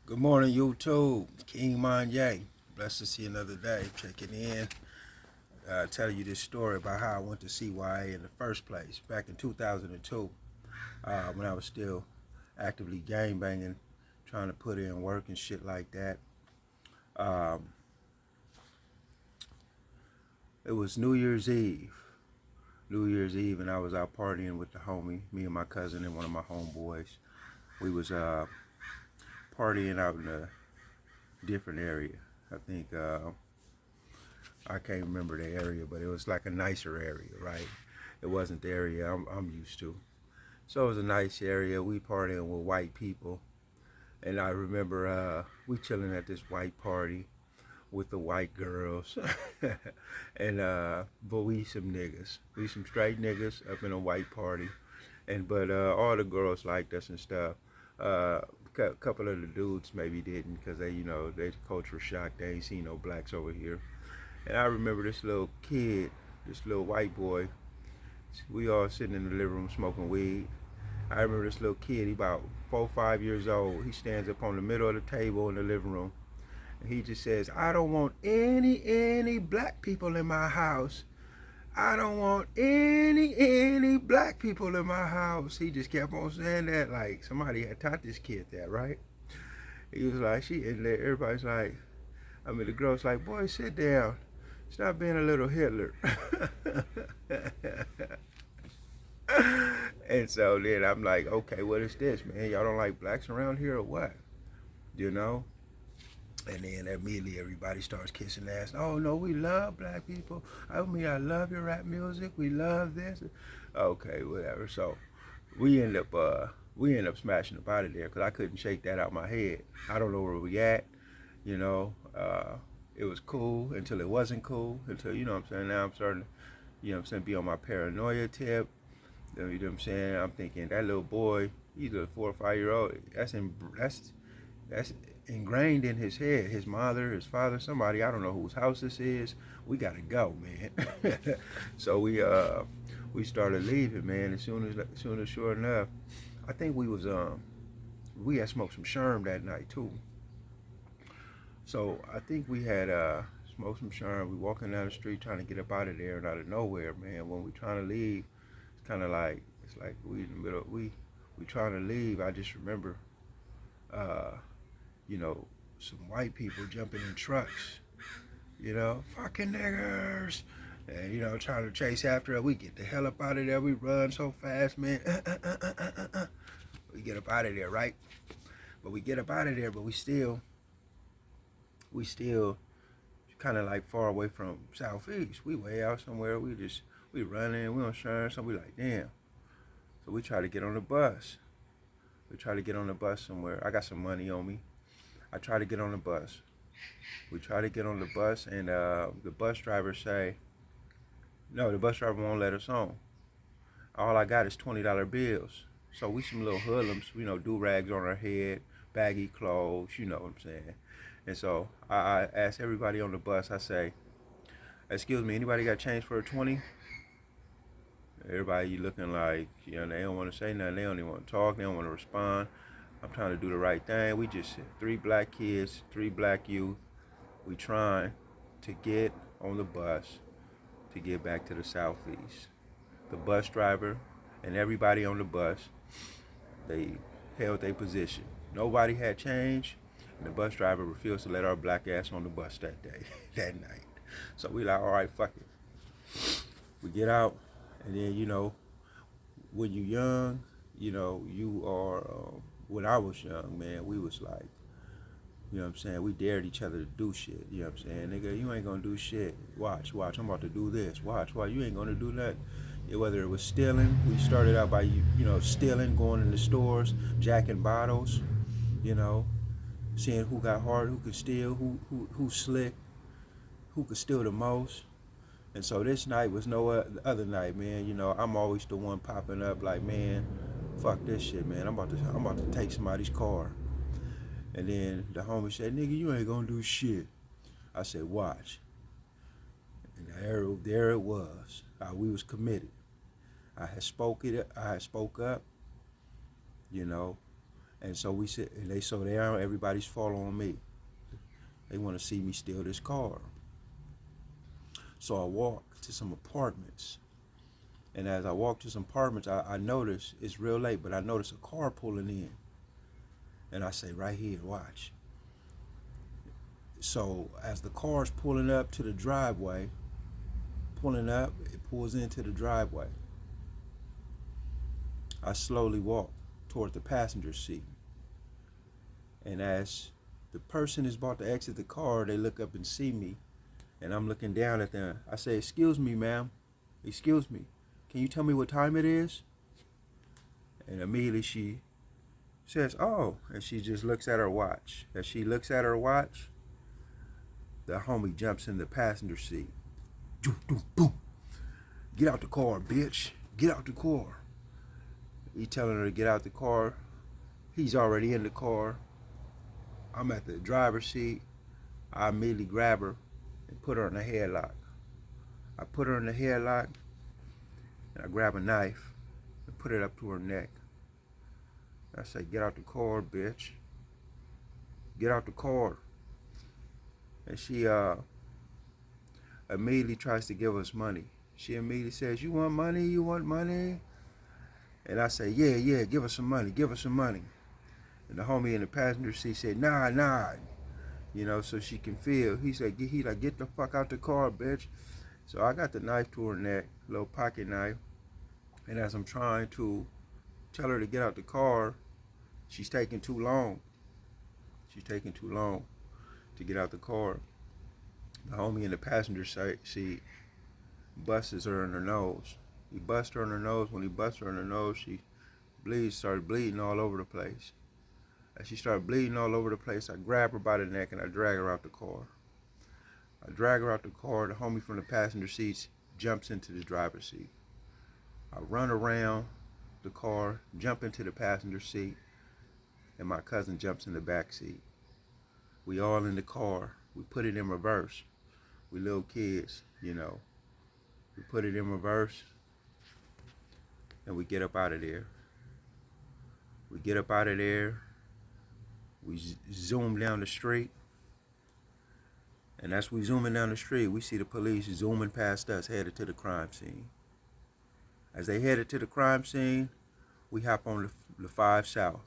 Good morning, YouTube. King Monyay. Blessed to see another day. Checking in. Telling you this story about how I went to CYA in the first place back in 2002 when I was still actively gang banging, trying to put in work and shit like that. Um, it was New Year's Eve. New Year's Eve, and I was out partying with the homie, me and my cousin and one of my homeboys. We was partying out in a different area. I think I can't remember the area, but it was like a nicer area, right? It wasn't the area I'm used to. So it was a nice area. We partying with white people. And I remember we chilling at this white party with the white girls. and but we some niggas. We some straight niggas up in a white party. And but all the girls liked us and stuff. Uh, couple of the dudes maybe didn't because they culture shock. They ain't seen no blacks over here. And I remember this little kid, this little white boy. We all sitting in the living room smoking weed. I remember this little kid, he about 4 or 5 years old. He stands up on the middle of the table in the living room. And he just says, I don't want any black people in my house. I don't want any black people in my house. He just kept on saying that like somebody had taught this kid that, right? He was like, she in there, everybody's like, the girl's like, boy, sit down. Stop being a little Hitler. And so then I'm like, okay, what is this, man? Y'all don't like blacks around here or what? You know? And then immediately everybody starts kissing ass. Oh no, we love black people. I love your rap music. We love this. Okay, whatever. So we end up smashing up out of there because I couldn't shake that out my head. I don't know where we at. You know, it was cool until it wasn't cool. Until you know what I'm saying. Now I'm starting to, be on my paranoia tip. You know what I'm saying? I'm thinking that little boy, he's a 4 or 5 year old. That's ingrained in his head. His mother, his father, somebody, I don't know whose house this is. We gotta go, man. So we started leaving, man. As soon as sure enough, I think we had smoked some sherm that night too. So I think we had smoked some sherm. We walking down the street trying to get up out of there, and out of nowhere, man, when we trying to leave, it's kind of like it's like we in the middle. We trying to leave. I just remember, uh, some white people jumping in trucks. Fucking niggers. And trying to chase after us. We get the hell up out of there. We run so fast, man. We get up out of there, right? But we get up out of there, but we still kind of like far away from Southeast. We way out somewhere. We running. We on insurance. So we like, damn. So we try to get on the bus. We try to get on the bus somewhere. I got some money on me. I try to get on the bus. We try to get on the bus, and the bus driver say, no, the bus driver won't let us on. All I got is $20 bills. So we some little hoodlums, do rags on our head, baggy clothes, you know what I'm saying. And so I asked everybody on the bus, I say, excuse me, anybody got change for a 20? Everybody looking like, they don't want to say nothing. They don't even want to talk. They don't want to respond. I'm trying to do the right thing. We just three black kids, three black youth. We trying to get on the bus to get back to the southeast. The bus driver and everybody on the bus, they held their position. Nobody had change, and the bus driver refused to let our black ass on the bus that day, that night. So we like, all right, fuck it. We get out, and then when you young, you are. When I was young, man, we was like, you know what I'm saying? We dared each other to do shit. You know what I'm saying? Nigga, you ain't gonna do shit. Watch. I'm about to do this. Watch. You ain't gonna do nothing. Whether it was stealing, we started out by, stealing, going in the stores, jacking bottles, you know, seeing who got hard, who could steal, who slick, who could steal the most. And so this night was no other night, man. I'm always the one popping up like, man, fuck this shit, man. I'm about to take somebody's car. And then the homie said, nigga, you ain't gonna do shit. I said, watch. And there it was. We was committed. I had spoke up, you know, And so we said, and everybody's following me. They want to see me steal this car. So I walk to some apartments. And as I walk to some apartments, I notice it's real late, but I notice a car pulling in. And I say, right here, watch. So as the car's pulling up to the driveway, it pulls into the driveway. I slowly walk toward the passenger seat. And as the person is about to exit the car, they look up and see me. And I'm looking down at them. I say, excuse me, ma'am. Excuse me. Can you tell me what time it is? And immediately she says, oh. And she just looks at her watch. As she looks at her watch, the homie jumps in the passenger seat. Boom, boom, boom. Get out the car, bitch. Get out the car. He telling her to get out the car. He's already in the car. I'm at the driver's seat. I immediately grab her and put her in a headlock. I put her in the headlock and I grab a knife and put it up to her neck. I say, get out the car, bitch. Get out the car. And she immediately tries to give us money. She immediately says, you want money? You want money? And I say, yeah, give us some money. Give us some money. And the homie in the passenger seat said, nah. You know, so she can feel. He said, get the fuck out the car, bitch. So I got the knife to her neck, little pocket knife. And as I'm trying to tell her to get out the car, she's taking too long. She's taking too long to get out the car. The homie in the passenger seat busts her in her nose. He busts her in her nose. When he busts her in her nose, she started bleeding all over the place. As she started bleeding all over the place, I grab her by the neck and I drag her out the car. I drag her out the car. The homie from the passenger seat jumps into the driver's seat. I run around the car, jump into the passenger seat, and my cousin jumps in the back seat. We all in the car. We put it in reverse. We little kids, you know. We put it in reverse, and we get up out of there. We get up out of there. We zoom down the street. And as we zooming down the street, we see the police zooming past us, headed to the crime scene. As they headed to the crime scene, we hop on the 5 South.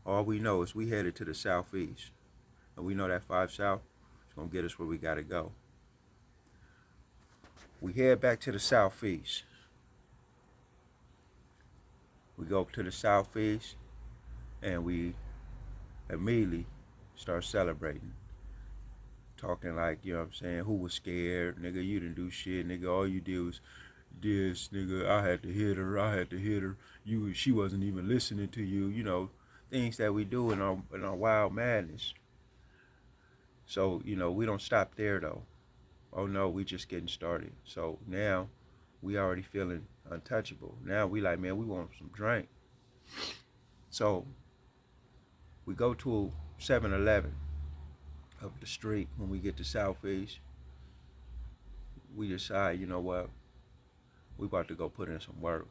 All we know is we headed to the southeast. And we know that 5 South is going to get us where we got to go. We head back to the southeast. We go up to the southeast and we immediately start celebrating. Talking like, you know what I'm saying, who was scared? Nigga, you didn't do shit. Nigga, all you did was this. Nigga, I had to hit her. She wasn't even listening to you. You know, things that we do in our wild madness. So, you know, we don't stop there though. Oh no, we just getting started. So now we already feeling untouchable. Now we like, man, we want some drink. So we go to 7-Eleven up the street. When we get to Southeast, we decide, you know what, we about to go put in some work.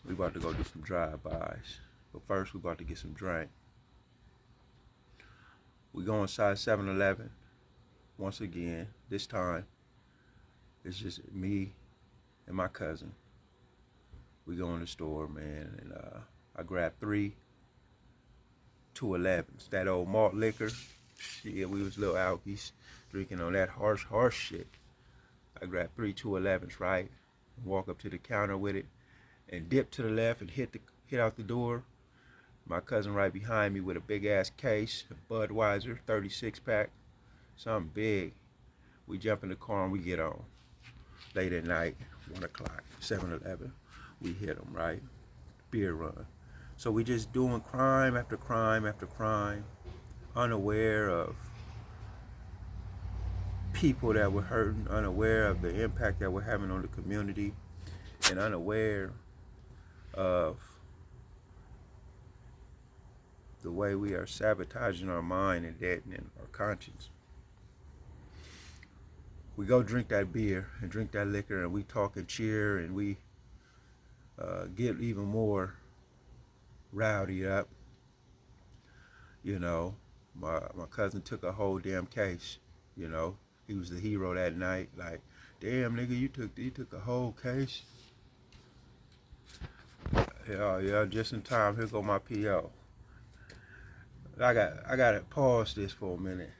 We about to go do some drive-bys. But first we about to get some drink. We go inside 7-Eleven. Once again, this time, it's just me and my cousin. We go in the store, man, and I grab 3 211s. That old malt liquor. Yeah, we was little alkies drinking on that harsh shit. I grabbed 3 211s, right? Walk up to the counter with it and dip to the left and hit out the door. My cousin right behind me with a big ass case, a Budweiser 36 pack, something big. We jump in the car and we get on. Late at night, 1 o'clock, 7-Eleven. We hit them, right? Beer run. So we just doing crime after crime after crime, unaware of people that were hurting, unaware of the impact that we're having on the community, and unaware of the way we are sabotaging our mind and deadening our conscience. We go drink that beer and drink that liquor, and we talk and cheer, and we get even more rowdy up. You know, my cousin took a whole damn case. You know, he was the hero that night. Like, damn nigga, you took a whole case. Yeah, yeah, just in time. Here go my PO. I got to pause this for a minute.